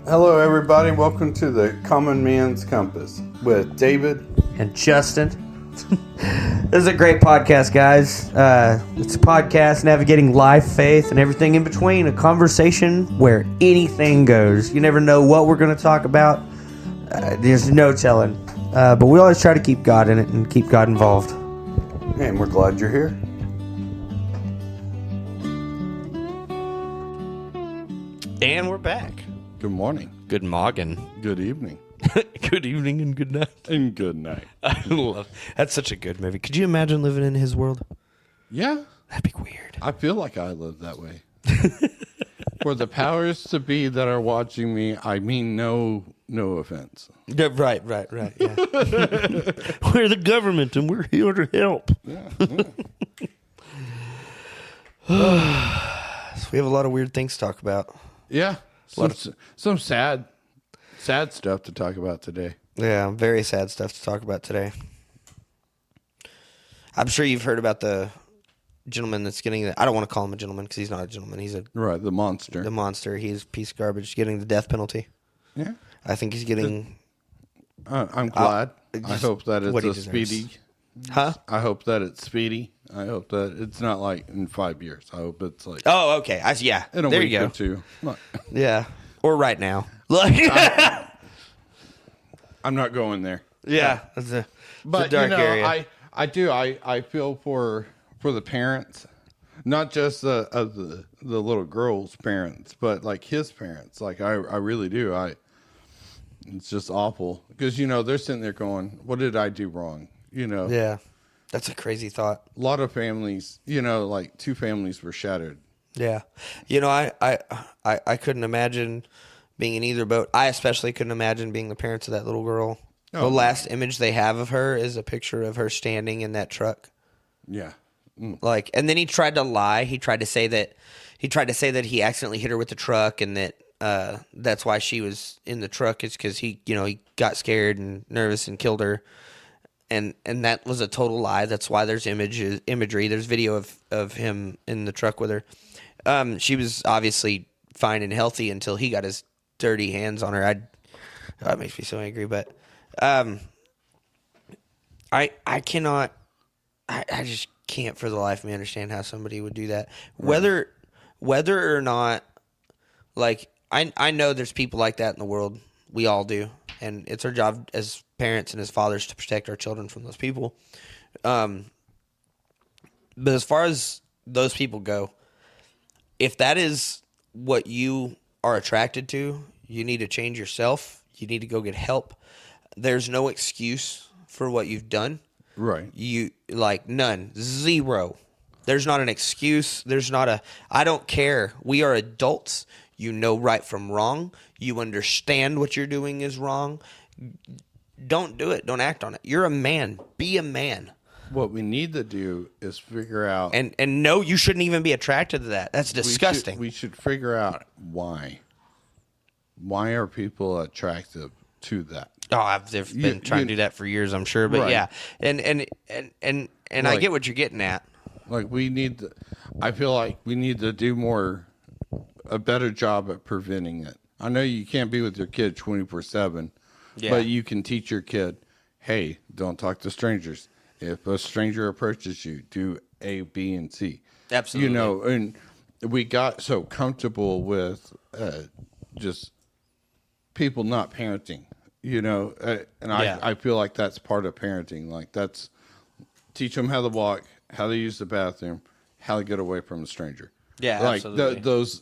Hello, everybody. Welcome to the Common Man's Compass with David and Justin. This is a great podcast, guys. It's a podcast navigating life, faith, and everything in between. A conversation where anything goes. You never know what we're going to talk about. There's no telling. But we always try to keep God in it and keep God involved. And we're glad you're here. And we're back. Good morning. Good morning. Good evening. Good evening and good night. And good night. I love that's such a good movie. Could you imagine living in his world? Yeah. That'd be weird. I feel like I live that way. For the powers to be that are watching me, I mean no offense. Yeah, right. Yeah. We're the government and we're here to help. Yeah. So we have a lot of weird things to talk about. Yeah. Some sad stuff to talk about today. Yeah, very sad stuff to talk about today. I'm sure you've heard about the gentleman that's getting I don't want to call him a gentleman because he's not a gentleman. He's Right, the monster. the monster. He's a piece of garbage getting the death penalty. Yeah. I think he's getting... I'm glad. I hope that what he it's a deserves. speedy. Huh? I hope that it's speedy. I hope that it's not like in 5 years. I hope it's like Oh, okay. Yeah. in a There week you go. or two. Look, Yeah. Or right now. Like, I'm not going there. yeah. It's a But dark you know, area. I feel for the parents, not just the little girl's parents, but like his parents. Like I really do. It's just awful because they're sitting there going, "What did I do wrong?" Yeah. That's a crazy thought. A lot of families, like 2 families were shattered. Yeah. I couldn't imagine being in either boat. I especially couldn't imagine being the parents of that little girl. Oh, The last image they have of her is a picture of her standing in that truck. Yeah. Like, and then he tried to lie. He tried to say that he accidentally hit her with the truck and that that's why she was in the truck is because he got scared and nervous and killed her. And that was a total lie. That's why there's imagery. There's video of him in the truck with her. She was obviously fine and healthy until he got his dirty hands on her. That makes me so angry. But I cannot. I just can't for the life of me understand how somebody would do that. Right. Whether or not, like, I know there's people like that in the world. We all do. And it's our job as parents and as fathers to protect our children from those people. But as far as those people go, if that is what you are attracted to, you need to change yourself. You need to go get help. There's no excuse for what you've done. Right. None. Zero. There's not an excuse. There's not I don't care. We are adults. You know right from wrong. You understand what you're doing is wrong. Don't do it. Don't act on it. You're a man. Be a man. What we need to do is figure out. And no, you shouldn't even be attracted to that. That's disgusting. We should figure out why. Why are people attracted to that? Oh, they've been trying to do that for years, I'm sure. But right. yeah, and I get what you're getting at. Like I feel like we need to do a better job at preventing it. I know you can't be with your kid 24/7, but you can teach your kid, hey, don't talk to strangers. If a stranger approaches you, do A, B, and C. Absolutely. And we got so comfortable with just people not parenting, I feel like that's part of parenting. Like that's teach them how to walk, how to use the bathroom, how to get away from a stranger. Yeah, like absolutely. Those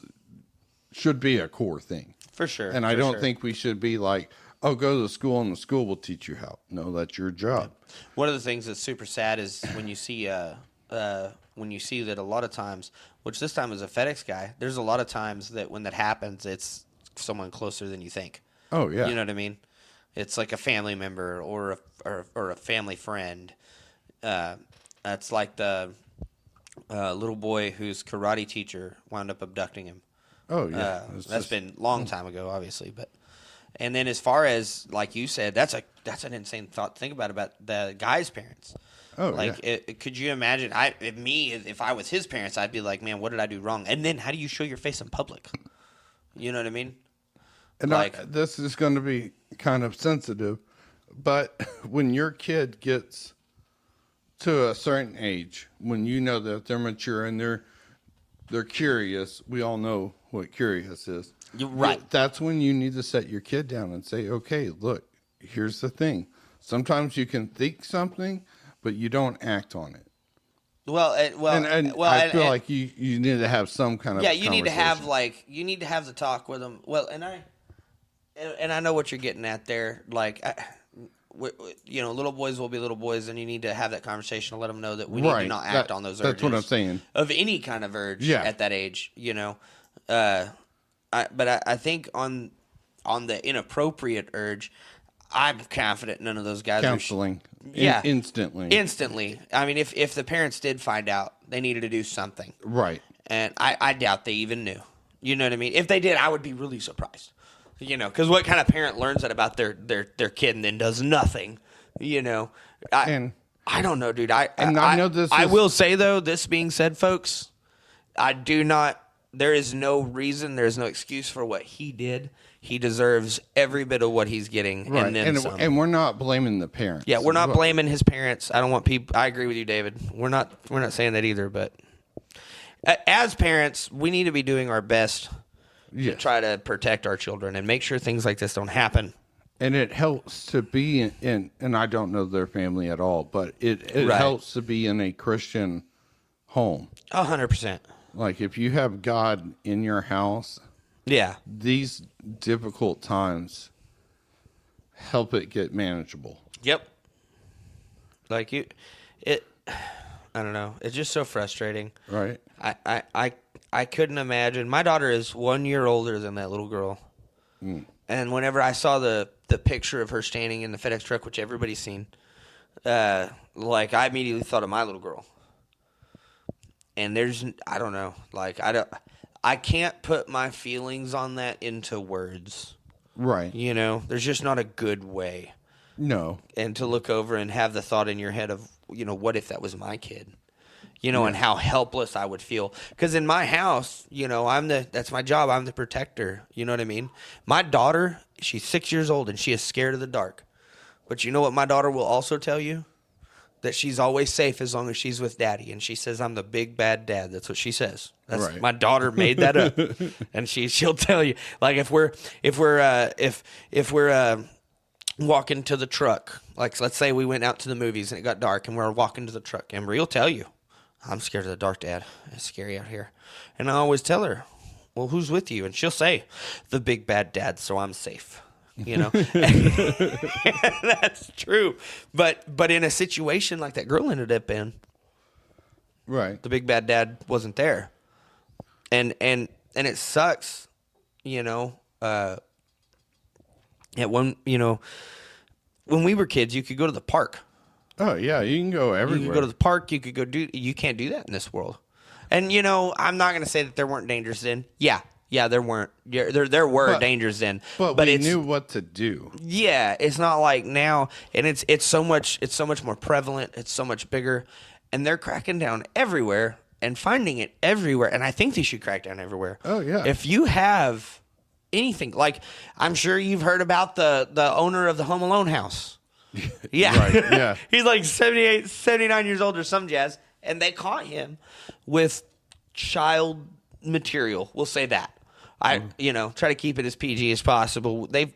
should be a core thing. For sure. And I don't think we should be like, oh, go to school and the school will teach you how. No, that's your job. One of the things that's super sad is when you see that a lot of times, which this time is a FedEx guy, there's a lot of times that when that happens, it's someone closer than you think. Oh, yeah. You know what I mean? It's like a family member or a family friend. That's like the little boy whose karate teacher wound up abducting him. Oh, yeah. That's been a long time ago, obviously. And then as far as, like you said, that's an insane thought to think about the guy's parents. Oh, yeah. Could you imagine? If I was his parents, I'd be like, man, what did I do wrong? And then how do you show your face in public? You know what I mean? And this is going to be kind of sensitive, but when your kid gets to a certain age, when you know that they're mature and they're curious, we all know what curious is. You're right. That's when you need to set your kid down and say, okay, look, here's the thing. Sometimes you can think something, but you don't act on it. I feel like you need to have some kind of you need to have the talk with them. Well, and I know what you're getting at there. Like, little boys will be little boys, and you need to have that conversation to let them know that we need to not act on those urges. That's what I'm saying. Of any kind of urge at that age, I think on the inappropriate urge, I'm confident none of those guys counseling. Instantly. I mean, if the parents did find out, they needed to do something. Right. And I doubt they even knew. You know what I mean? If they did, I would be really surprised. Because what kind of parent learns that about their kid and then does nothing? I don't know, dude. I know this. I will say though, this being said, folks, I do not. There is no reason. There is no excuse for what he did. He deserves every bit of what he's getting, right. and then some. And we're not blaming the parents. Yeah, we're not blaming his parents. I don't want people. I agree with you, David. We're not saying that either. But as parents, we need to be doing our best to try to protect our children and make sure things like this don't happen. And it helps to be in and I don't know their family at all, but it helps to be in a Christian home. 100%. Like if you have God in your house, these difficult times help it get manageable. Yep. I don't know. It's just so frustrating. Right. I couldn't imagine. My daughter is 1 year older than that little girl. Mm. And whenever I saw the picture of her standing in the FedEx truck, which everybody's seen, I immediately thought of my little girl. And I don't know. I can't put my feelings on that into words. Right. There's just not a good way. No. And to look over and have the thought in your head of, what if that was my kid? And how helpless I would feel. Because in my house, that's my job. I'm the protector. You know what I mean? My daughter, she's 6 years old and she is scared of the dark. But you know what my daughter will also tell you? That she's always safe as long as she's with daddy. And she says, I'm the big bad dad. That's what she says. That's right. My daughter made that up. And she'll tell you, like if we're walking to the truck, like let's say we went out to the movies and it got dark and we're walking to the truck, Emery will tell you, I'm scared of the dark, Dad. It's scary out here. And I always tell her, well, who's with you? And she'll say, the big bad dad, so I'm safe. That's true. But in a situation like that girl ended up in, right, the big bad dad wasn't there. And it sucks, at when we were kids, you could go to the park. Oh yeah, you can go everywhere. You could go to the park. You could go you can't do that in this world. And I'm not going to say that there weren't dangers then. Yeah, there weren't. There were dangers then. But we knew what to do. Yeah, it's not like now, and it's so much more prevalent. It's so much bigger, and they're cracking down everywhere and finding it everywhere. And I think they should crack down everywhere. Oh yeah. If you have anything, like I'm sure you've heard about the owner of the Home Alone house. Yeah. Right, yeah. He's like 78, 79 years old or some jazz. And they caught him with child material. We'll say that. Try to keep it as PG as possible. They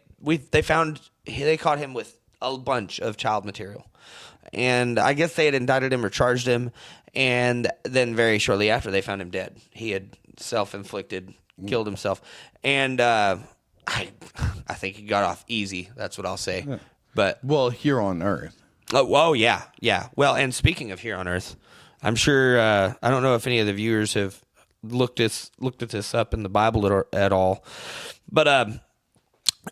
caught him with a bunch of child material. And I guess they had indicted him or charged him. And then very shortly after, they found him dead. He had self-inflicted, killed himself. And I think he got off easy. That's what I'll say. Yeah. But here on Earth. Oh, yeah. Well, and speaking of here on Earth, I'm sure I don't know if any of the viewers have looked at this up in the Bible at all, but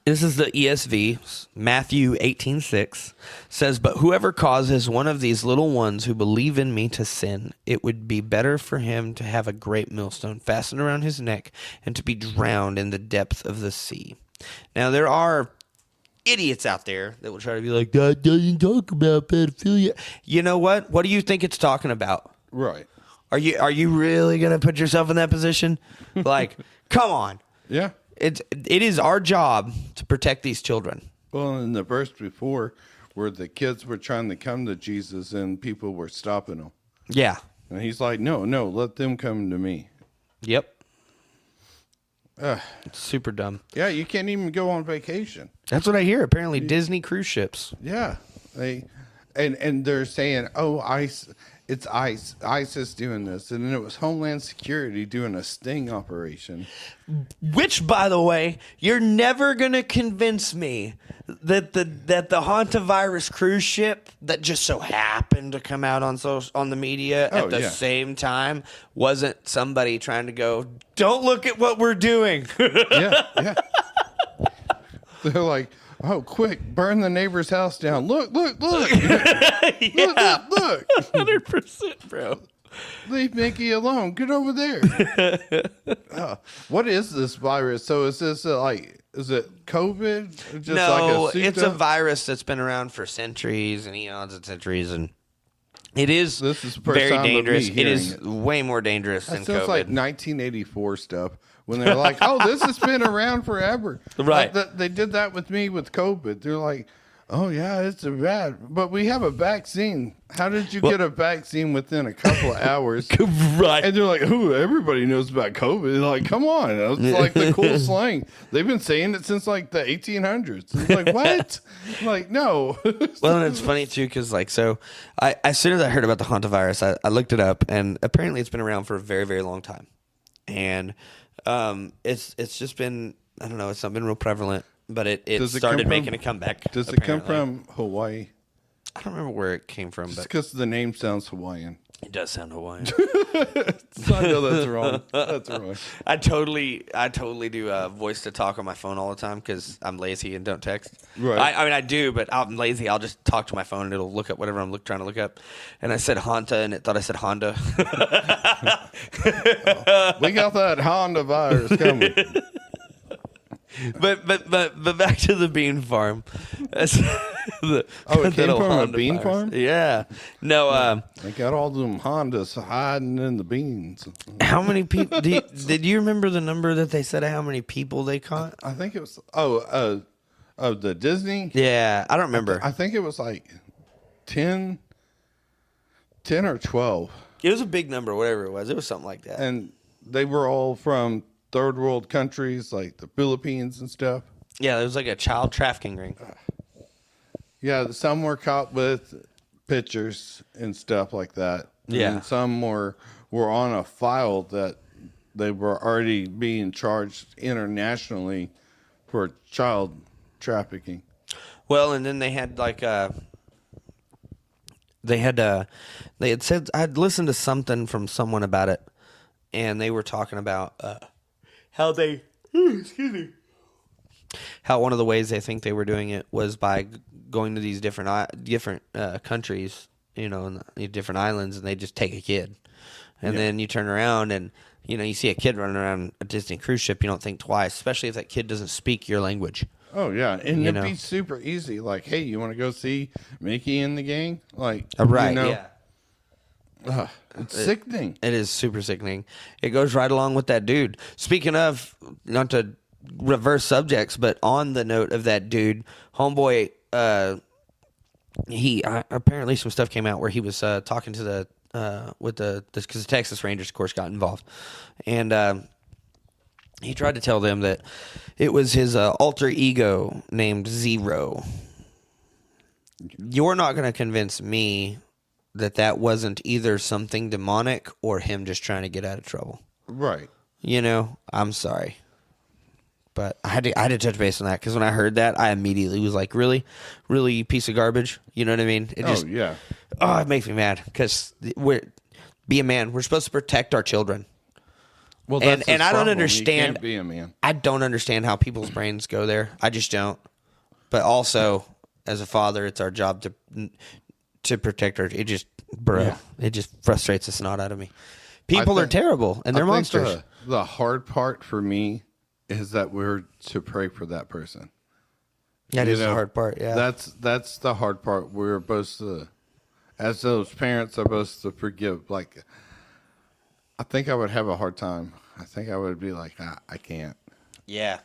this is the ESV. Matthew 18:6 says, "But whoever causes one of these little ones who believe in me to sin, it would be better for him to have a great millstone fastened around his neck and to be drowned in the depth of the sea." Now there are idiots out there that will try to be like, that doesn't talk about pedophilia. You know what? What do you think it's talking about? Right. Are you really going to put yourself in that position? Like, come on. Yeah. it is our job to protect these children. Well, in the verse before, where the kids were trying to come to Jesus and people were stopping them. Yeah. And he's like, no, let them come to me. Yep. It's super dumb. Yeah, you can't even go on vacation. That's what I hear. Apparently, Disney cruise ships. Yeah, and they're saying, "Oh, it's ISIS doing this," and then it was Homeland Security doing a sting operation. Which, by the way, you're never gonna convince me that the hantavirus cruise ship that just so happened to come out on the media at the same time wasn't somebody trying to go, "Don't look at what we're doing." Yeah. They're like, "Oh, quick, burn the neighbor's house down. Look. Look. 100%, bro. Leave Mickey alone. Get over there." What is this virus? So is this is it COVID? Just no, it's a virus that's been around for centuries and eons and centuries, and it is very dangerous. It is way more dangerous than COVID. Sounds like 1984 stuff. When they're like, "Oh, this has been around forever." Right. They did that with me with COVID. They're like, "Oh, yeah, it's bad. But we have a vaccine. How did you get a vaccine within a couple of hours?" Right. And they're like, "Oh, everybody knows about COVID." They're like, come on. It's like the cool slang. They've been saying it since like the 1800s. It's like, what? Like, no. Well, and it's funny, too, because, as soon as I heard about the hantavirus, I looked it up, and apparently it's been around for a very, very long time. And it's just been, I don't know, it's not been real prevalent, but it started making a comeback. Does it come from Hawaii? I don't remember where it came from, Just but because the name sounds Hawaiian. It does sound Hawaiian. I know that's wrong. That's wrong. I totally do voice to talk on my phone all the time because I'm lazy and don't text. Right. I mean, I do, but I'm lazy. I'll just talk to my phone and it'll look up whatever I'm trying to look up. And I said Honda, and it thought I said Honda. We got that Honda virus coming. But back to the bean farm. It came from a bean farm? Yeah. No. They got all them Hondas hiding in the beans. How many people? Did you remember the number that they said of how many people they caught? I think it was. The Disney. Yeah, I don't remember. I think it was like 10 or 12. It was a big number, whatever it was. It was something like that. And they were all from third world countries like the Philippines and stuff. Yeah, it was like a child trafficking ring. Yeah, some were caught with pictures and stuff like that. Yeah. And some were on a file that they were already being charged internationally for child trafficking. Well, and then they had they had said, I'd listened to something from someone about it, and they were talking about how they, how one of the ways they think they were doing it was by going to these different countries, and different islands, and they just take a kid, and then you turn around and you see a kid running around a Disney cruise ship, you don't think twice, especially if that kid doesn't speak your language. Oh yeah, and it'd be super easy. Like, hey, you want to go see Mickey and the gang? Like, right? Yeah. It's sickening. It is super sickening. It goes right along with that dude. Speaking of, not to reverse subjects, but on the note of that dude, homeboy, he apparently some stuff came out where he was talking to because the Texas Rangers, of course, got involved, and he tried to tell them that it was his alter ego named Zero. You're not going to convince me that wasn't either something demonic or him just trying to get out of trouble. Right. I'm sorry. But I had to touch base on that because when I heard that, I immediately was like, really? Really, you piece of garbage? You know what I mean? It makes me mad because be a man. We're supposed to protect our children. Well, and I don't understand. You can't be a man. I don't understand how people's brains go there. I just don't. But also, as a father, it's our job to protect her. It just frustrates the snot out of me. People are terrible and they're monsters. The hard part for me is that we're to pray for that person. That is the hard part. Yeah, that's the hard part. We're supposed to, as those parents, are supposed to forgive. Like, I think I would have a hard time. I think I would be like, I can't. Yeah.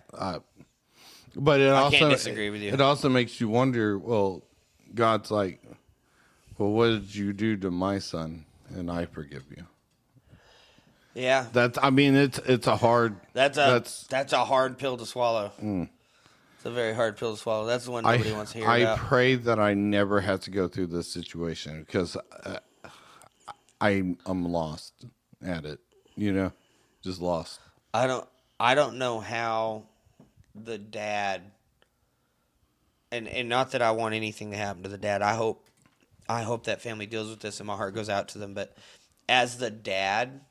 But it I can't also disagree with you. It also makes you wonder. Well, God's like, well, what did you do to my son? And I forgive you. Yeah. It's a hard. That's a hard pill to swallow. It's a very hard pill to swallow. That's the one nobody wants to hear about. I pray that I never have to go through this situation because I'm lost at it. Just lost. I don't know how the dad, and not that I want anything to happen to the dad. I hope that family deals with this and my heart goes out to them. But as the dad,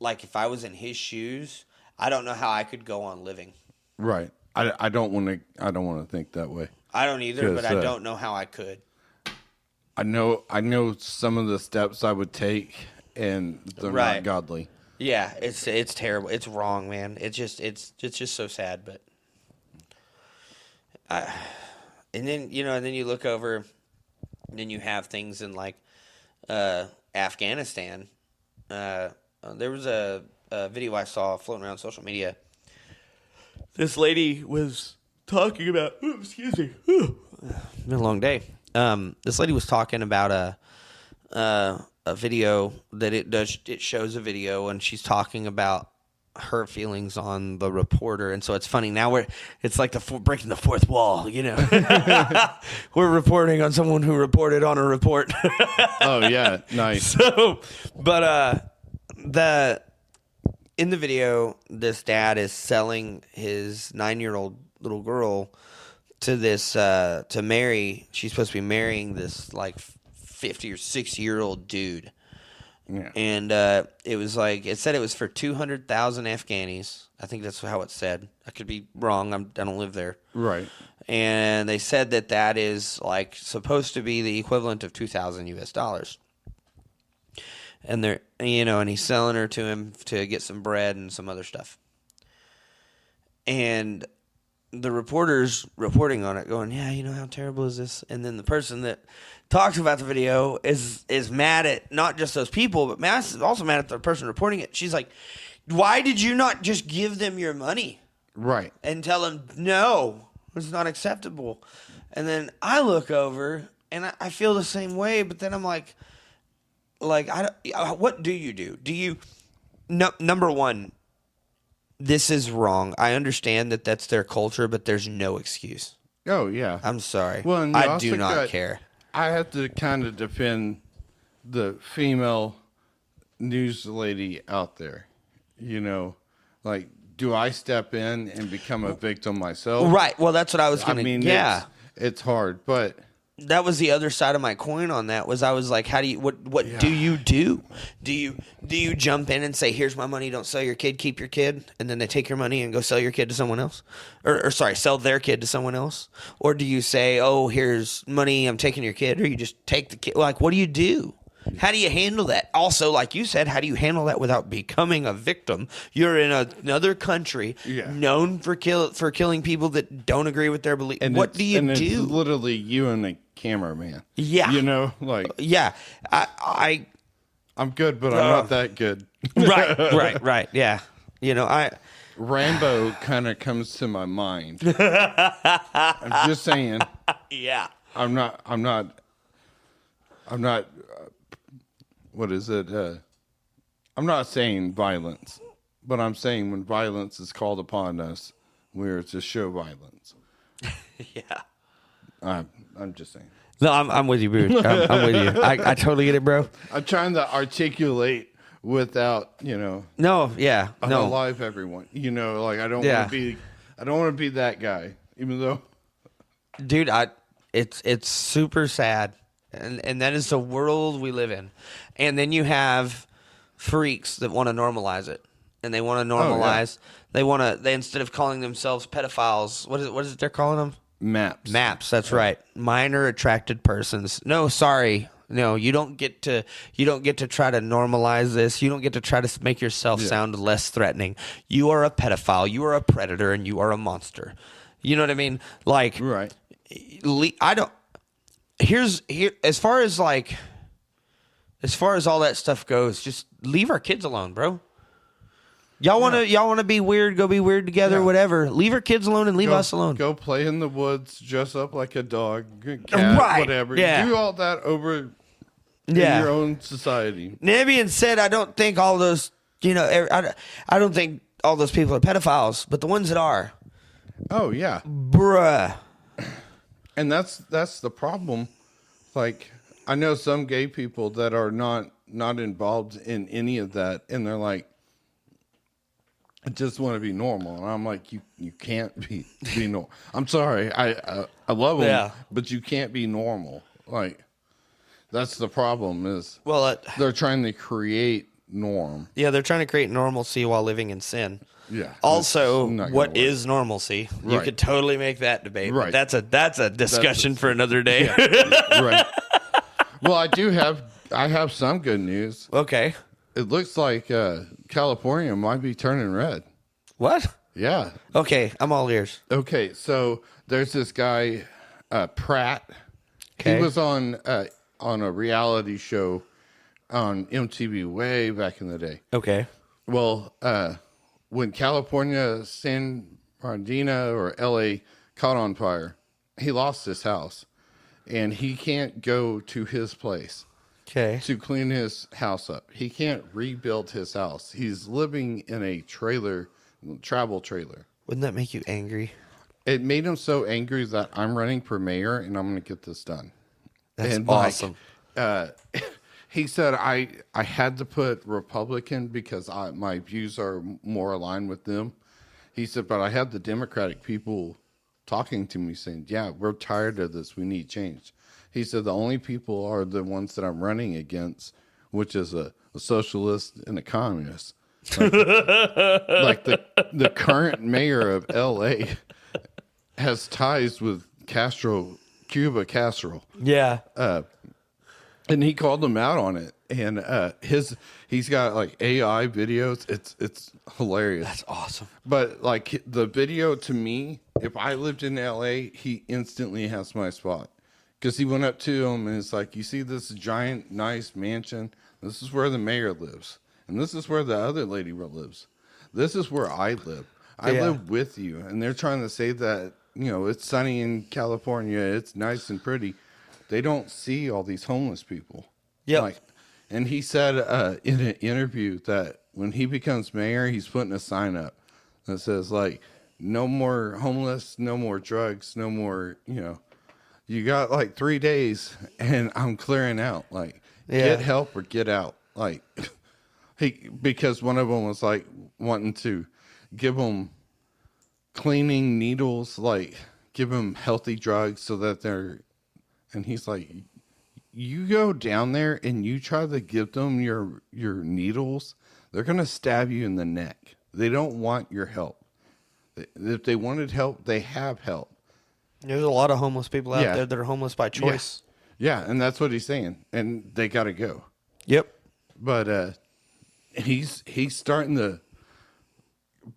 like if I was in his shoes, I don't know how I could go on living. Right. I don't want to think that way. I don't either, but I don't know how I could. I know some of the steps I would take, and they're not godly. Yeah, it's terrible. It's wrong, man. It's just so sad. But and then you look over, and then you have things in like Afghanistan. There was a video I saw floating around social media. This lady was talking about. Excuse me. It's been a long day. This lady was talking about a video that it shows a video, and she's talking about her feelings on the reporter. And so it's funny now it's like breaking the fourth wall, we're reporting on someone who reported on a report. Oh yeah, nice. So but in the video, this dad is selling his 9-year-old little girl to this to marry. She's supposed to be marrying this like 50 or 60-year-old dude. Yeah. And it said it was for 200,000 Afghanis. I think that's how it said. I could be wrong. I don't live there. Right. And they said that is like supposed to be the equivalent of $2,000 US. And they're, and he's selling her to him to get some bread and some other stuff. And the reporter's reporting on it, going, yeah, how terrible is this? And then the person that talks about the video is mad at not just those people, but also mad at the person reporting it. She's like, why did you not just give them your money? Right. And tell them, no, it's not acceptable. And then I look over, and I feel the same way, but then I'm like, what do you do? Do you, number one, this is wrong. I understand that that's their culture, but there's no excuse. Oh, yeah. I'm sorry. Well, I do not care. I have to kind of defend the female news lady out there. Like, do I step in and become a victim myself? Right. Well, that's what I was going to. Yeah. It's hard, but that was the other side of my coin on that. Was I was like, how do you what do you do? Do you jump in and say, here's my money, don't sell your kid, keep your kid, and then they take your money and go sell your kid to someone else? Or sell their kid to someone else? Or do you say, oh, here's money, I'm taking your kid, or you just take the kid? Like, what do you do? How do you handle that? Also, like you said, how do you handle that without becoming a victim? You're in another country known for killing people that don't agree with their beliefs. What do you do? It's literally you and a cameraman. Yeah. Yeah. I'm good, but I'm not that good. Right. Yeah. Rambo kind of comes to my mind. I'm just saying. Yeah. I'm not. What is it? I'm not saying violence, but I'm saying when violence is called upon us, we're to show violence. Yeah. I'm just saying. No, I'm with you, bro. I'm with you. I totally get it, bro. I'm trying to articulate without, No, yeah, no. Alive, everyone. I don't want to be. I don't want to be that guy, even though. Dude, it's super sad, and that is the world we live in. And then you have freaks that want to normalize it, and they want to normalize. They instead of calling themselves pedophiles, what is it they're calling them? Maps. That's right. Minor attracted persons. No, sorry. No, you don't get to try to normalize this. You don't get to try to make yourself sound less threatening. You are a pedophile. You are a predator, and you are a monster. You know what I mean? Like, right. As far as all that stuff goes, just leave our kids alone, bro. Y'all want to be weird? Go be weird together. Yeah. Whatever. Leave our kids alone and leave us alone. Go play in the woods, dress up like a dog, cat, Right, whatever. yeah. Do all that over in your own society. That being said, I don't think all those, I don't think all those people are pedophiles, but the ones that are, Oh yeah, bruh. and that's the problem. Like, I know some gay people that are not involved in any of that, and they're like, I just want to be normal, and I'm like, you can't be normal. I'm sorry, I love them, but you can't be normal. Like, that's the problem is, they're trying to create norm. Yeah, they're trying to create normalcy while living in sin. Yeah. Also, what is normalcy? You could totally make that debate. Right. But that's a discussion for another day. Yeah. Right. Well, I have some good news. Okay. It looks like California might be turning red. What? Yeah. Okay, I'm all ears. Okay, so there's this guy, Pratt. Okay. He was on a reality show on MTV way back in the day. Okay. Well, when California, San Bernardino, or LA caught on fire, he lost his house, and he can't go to his place. Okay. To clean his house up. He can't rebuild his house. He's living in a travel trailer. Wouldn't that make you angry? It made him so angry that I'm running for mayor and I'm going to get this done. That's awesome. He said I had to put Republican because my views are more aligned with them. He said, but I had the Democratic people talking to me saying, yeah, we're tired of this. We need change. He said the only people are the ones that I'm running against, which is a socialist and a communist. Like the current mayor of L.A. has ties with Cuba Castro. Yeah. And he called him out on it. And he's got like AI videos. It's hilarious. That's awesome. But like the video to me, if I lived in L.A., he instantly has my spot. Because he went up to him and it's like, you see this giant, nice mansion? This is where the mayor lives. And this is where the other lady lives. This is where I live. I live with you. And they're trying to say that, it's sunny in California. It's nice and pretty. They don't see all these homeless people. Yeah. And he said in an interview that when he becomes mayor, he's putting a sign up that says, like, no more homeless, no more drugs, no more, you got like 3 days and I'm clearing out. Like, get help or get out. Like, because one of them was like wanting to give them cleaning needles, like give them healthy drugs so that and he's like, you go down there and you try to give them your needles, they're going to stab you in the neck. They don't want your help. If they wanted help, they have help. There's a lot of homeless people out there that are homeless by choice. Yeah, and that's what he's saying. And they got to go. Yep. But he's starting to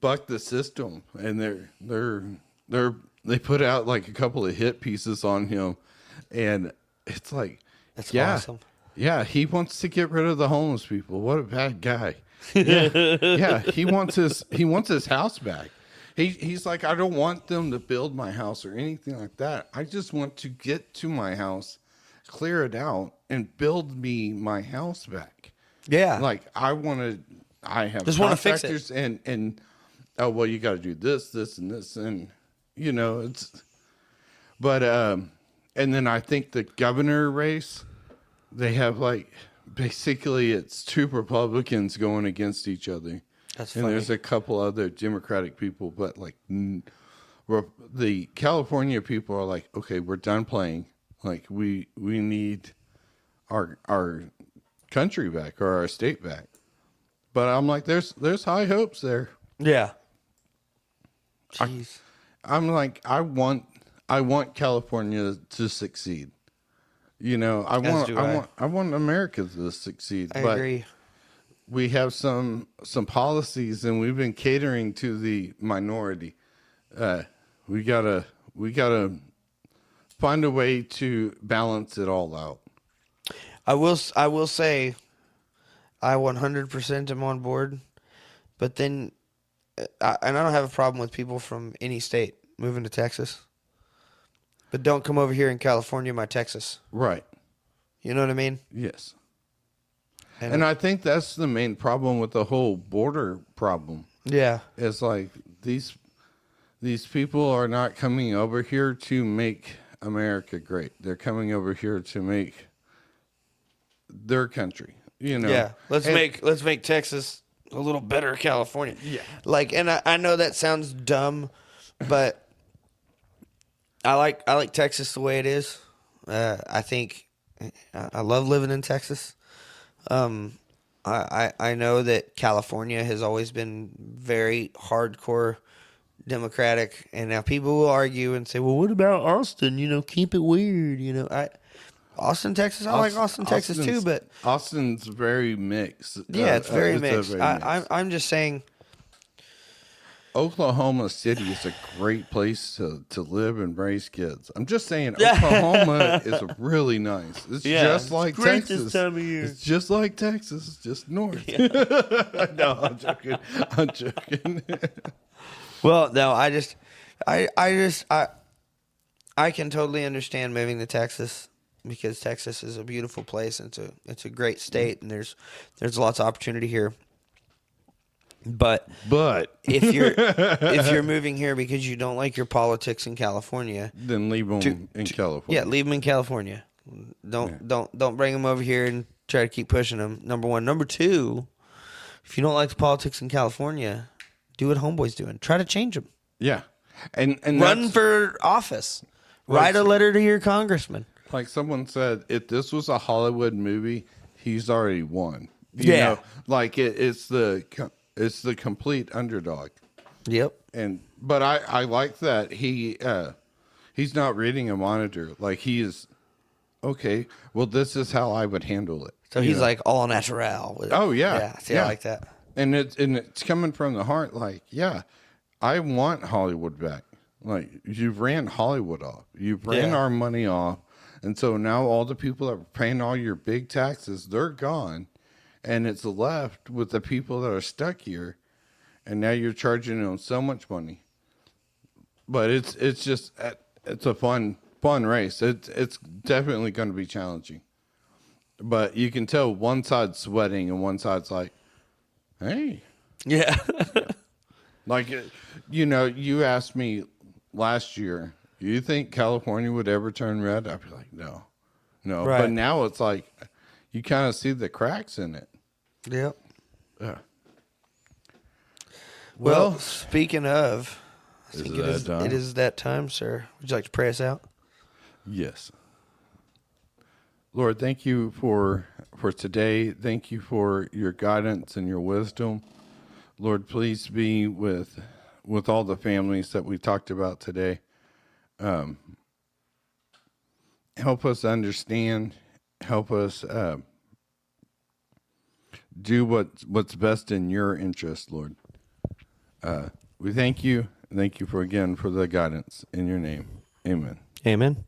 buck the system, and they put out like a couple of hit pieces on him, and it's like, that's awesome. Yeah, he wants to get rid of the homeless people. What a bad guy. Yeah, he wants his house back. He's like, I don't want them to build my house or anything like that. I just want to get to my house, clear it out, and build me my house back. Yeah. Like, I have just want to fix it. And oh, well, you got to do this, and this. And, but, and then I think the governor race, they have like, basically it's two Republicans going against each other. That's and funny. There's a couple other Democratic people, but like the California people are like, okay, we're done playing. Like we need our country back or our state back. But I'm like, there's high hopes there. Yeah. Jeez. I'm like, I want California to succeed. I want America to succeed. I agree. We have some policies, and we've been catering to the minority. We gotta find a way to balance it all out. I will say, I 100% am on board. But then, and I don't have a problem with people from any state moving to Texas. But don't come over here in California, my Texas. Right. You know what I mean? Yes. And I think that's the main problem with the whole border problem. Yeah. It's like these people are not coming over here to make America great. They're coming over here to make their country. You know. Yeah. Let's make Texas a little better California. Yeah. Like, and I know that sounds dumb, but I like Texas the way it is. I think I love living in Texas. I know that California has always been very hardcore Democratic, and now people will argue and say, "Well, what about Austin? You know, keep it weird." You know, Austin, Texas. I like Austin, Texas too, but Austin's very mixed. Yeah, it's very mixed. I'm just saying. Oklahoma City is a great place to live and raise kids. I'm just saying, Oklahoma is really nice. It's just like Texas. This time of year. It's just like Texas. It's just north. Yeah. No, I'm joking. I'm joking. Well, no, I can totally understand moving to Texas because Texas is a beautiful place. And it's a great state, and there's lots of opportunity here. But if you're moving here because you don't like your politics in California, then leave them in California. Yeah, leave them in California. Don't bring them over here and try to keep pushing them. Number one. Number two, if you don't like the politics in California, do what Homeboy's doing. Try to change them. Yeah, and run for office. Write a letter to your congressman. Like someone said, if this was a Hollywood movie, he's already won. You know, like it's the complete underdog. Yep. But I like that he's not reading a monitor. Like he is, okay, well, this is how I would handle it. So he's like all natural. Oh yeah. Yeah. See, I like that. And it's coming from the heart. Like, yeah, I want Hollywood back. Like you've ran Hollywood off. You've ran our money off. And so now all the people that were paying all your big taxes, they're gone. And it's left with the people that are stuck here, and now you're charging them so much money. But it's a fun race. It's definitely going to be challenging. But you can tell one side's sweating and one side's like, hey, yeah. Like you asked me last year, do you think California would ever turn red? I'd be like, no. Right. But now it's like you kind of see the cracks in it. Yep. Yeah. Well, speaking of, I think it is that time, sir. Would you like to pray us out? Yes. Lord, thank you for today. Thank you for your guidance and your wisdom. Lord, please be with all the families that we talked about today. Help us understand. Help us do what's best in your interest, Lord. We thank you. Thank you for the guidance in your name. Amen. Amen.